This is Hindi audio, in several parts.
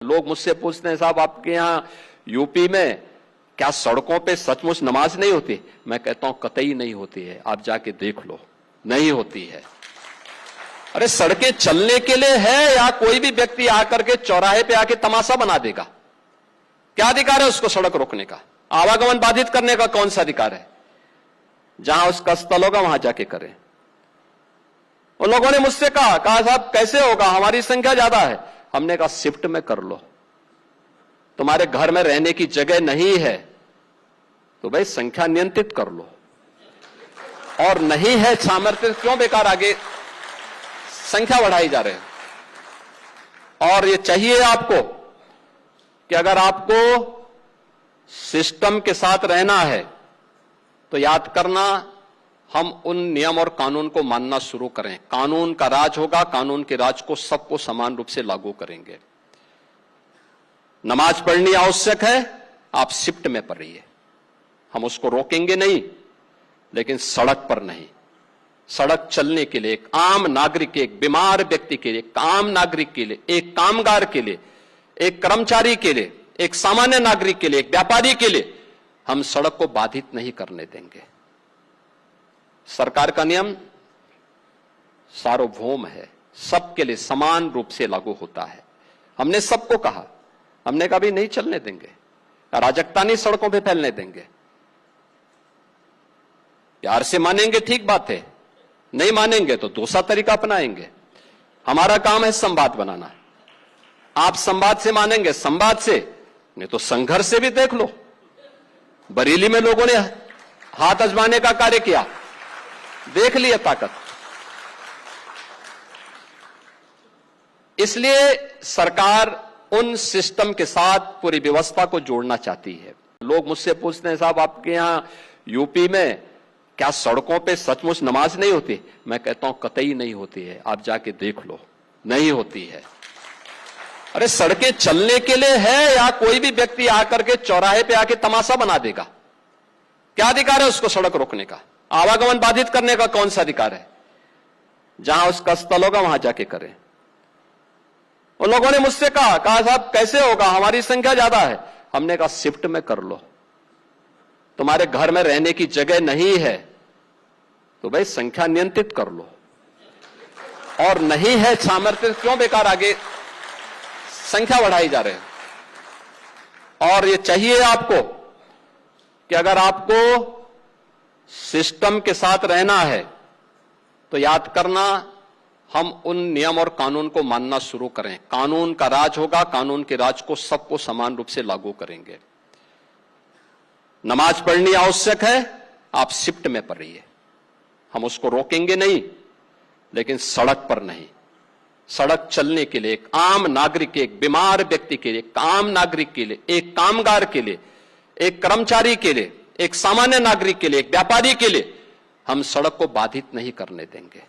लोग मुझसे पूछते हैं, साहब आपके यहाँ यूपी में क्या सड़कों पे सचमुच नमाज नहीं होती? मैं कहता हूं कतई नहीं होती है, आप जाके देख लो, नहीं होती है। अरे सड़कें चलने के लिए है या कोई भी व्यक्ति आकर के चौराहे पे आके तमाशा बना देगा? क्या अधिकार है उसको सड़क रोकने का? आवागमन बाधित करने का कौन सा अधिकार है? जहां उसका स्थल होगा वहां जाके करें। उन लोगों ने मुझसे कहा साहब कैसे होगा, हमारी संख्या ज्यादा है। हमने कहा शिफ्ट में कर लो, तुम्हारे घर में रहने की जगह नहीं है तो भाई संख्या नियंत्रित कर लो, और नहीं है सामर्थ्य क्यों बेकार आगे संख्या बढ़ाई जा रहे हैं। और ये चाहिए आपको कि अगर आपको सिस्टम के साथ रहना है तो याद करना, हम उन नियम और कानून को मानना शुरू करें। कानून का राज होगा, कानून के राज को सबको समान रूप से लागू करेंगे। नमाज पढ़नी आवश्यक है, आप शिफ्ट में पढ़िए, हम उसको रोकेंगे नहीं, लेकिन सड़क पर नहीं। सड़क चलने के लिए एक आम नागरिक के, एक बीमार व्यक्ति के लिए, एक आम नागरिक के लिए, एक कामगार के लिए, एक कर्मचारी के लिए, एक सामान्य नागरिक के लिए, एक व्यापारी के लिए हम सड़क को बाधित नहीं करने देंगे। सरकार का नियम सार्वभौम है, सबके लिए समान रूप से लागू होता है। हमने सबको कहा, हमने कभी नहीं चलने देंगे, अराजकता नहीं सड़कों पे फैलने देंगे। प्यार से मानेंगे ठीक बात है, नहीं मानेंगे तो दूसरा तरीका अपनाएंगे। हमारा काम है संवाद बनाना। आप संवाद से मानेंगे संवाद से, नहीं तो संघर्ष से भी देख लो। बरेली में लोगों ने हाथ आजमाने का कार्य किया, देख लिया ताकत। इसलिए सरकार उन सिस्टम के साथ पूरी व्यवस्था को जोड़ना चाहती है। लोग मुझसे पूछते हैं, साहब आपके यहां यूपी में क्या सड़कों पे सचमुच नमाज नहीं होती? मैं कहता हूं कतई नहीं होती है, आप जाके देख लो, नहीं होती है। अरे सड़कें चलने के लिए है या कोई भी व्यक्ति आकर के चौराहे पे आके तमाशा बना देगा? क्या अधिकार है उसको सड़क रोकने का? आवागमन बाधित करने का कौन सा अधिकार है? जहां उसका स्थल होगा वहां जाके करें। उन लोगों ने मुझसे कहा साहब कैसे होगा, हमारी संख्या ज्यादा है। हमने कहा शिफ्ट में कर लो, तुम्हारे घर में रहने की जगह नहीं है तो भाई संख्या नियंत्रित कर लो, और नहीं है सामर्थ्य क्यों बेकार आगे संख्या बढ़ाई जा रहे हैं। और ये चाहिए आपको कि अगर आपको सिस्टम के साथ रहना है तो याद करना, हम उन नियम और कानून को मानना शुरू करें। कानून का राज होगा, कानून के राज को सबको समान रूप से लागू करेंगे। नमाज पढ़नी आवश्यक है, आप शिफ्ट में पढ़िए, हम उसको रोकेंगे नहीं, लेकिन सड़क पर नहीं। सड़क चलने के लिए एक आम नागरिक के, एक बीमार व्यक्ति के लिए, एक आम नागरिक के लिए, एक कामगार के लिए, एक कर्मचारी के लिए, एक सामान्य नागरिक के लिए, एक व्यापारी के लिए हम सड़क को बाधित नहीं करने देंगे।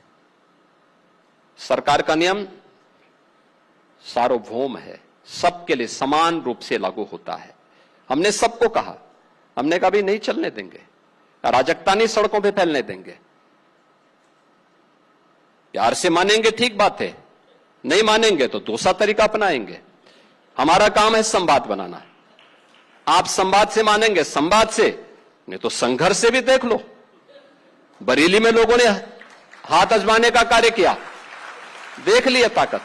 सरकार का नियम सार्वभौम है, सबके लिए समान रूप से लागू होता है। हमने सबको कहा, हमने कभी नहीं चलने देंगे, अराजकता नहीं सड़कों पे फैलने देंगे। प्यार से मानेंगे ठीक बात है, नहीं मानेंगे तो दूसरा तरीका अपनाएंगे। हमारा काम है संवाद बनाना। आप संवाद से मानेंगे संवाद से, नहीं तो संघर्ष से भी देख लो। बरेली में लोगों ने हाथ आजमाने का कार्य किया, देख लिया ताकत।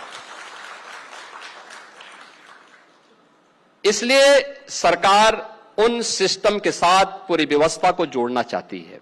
इसलिए सरकार उन सिस्टम के साथ पूरी व्यवस्था को जोड़ना चाहती है।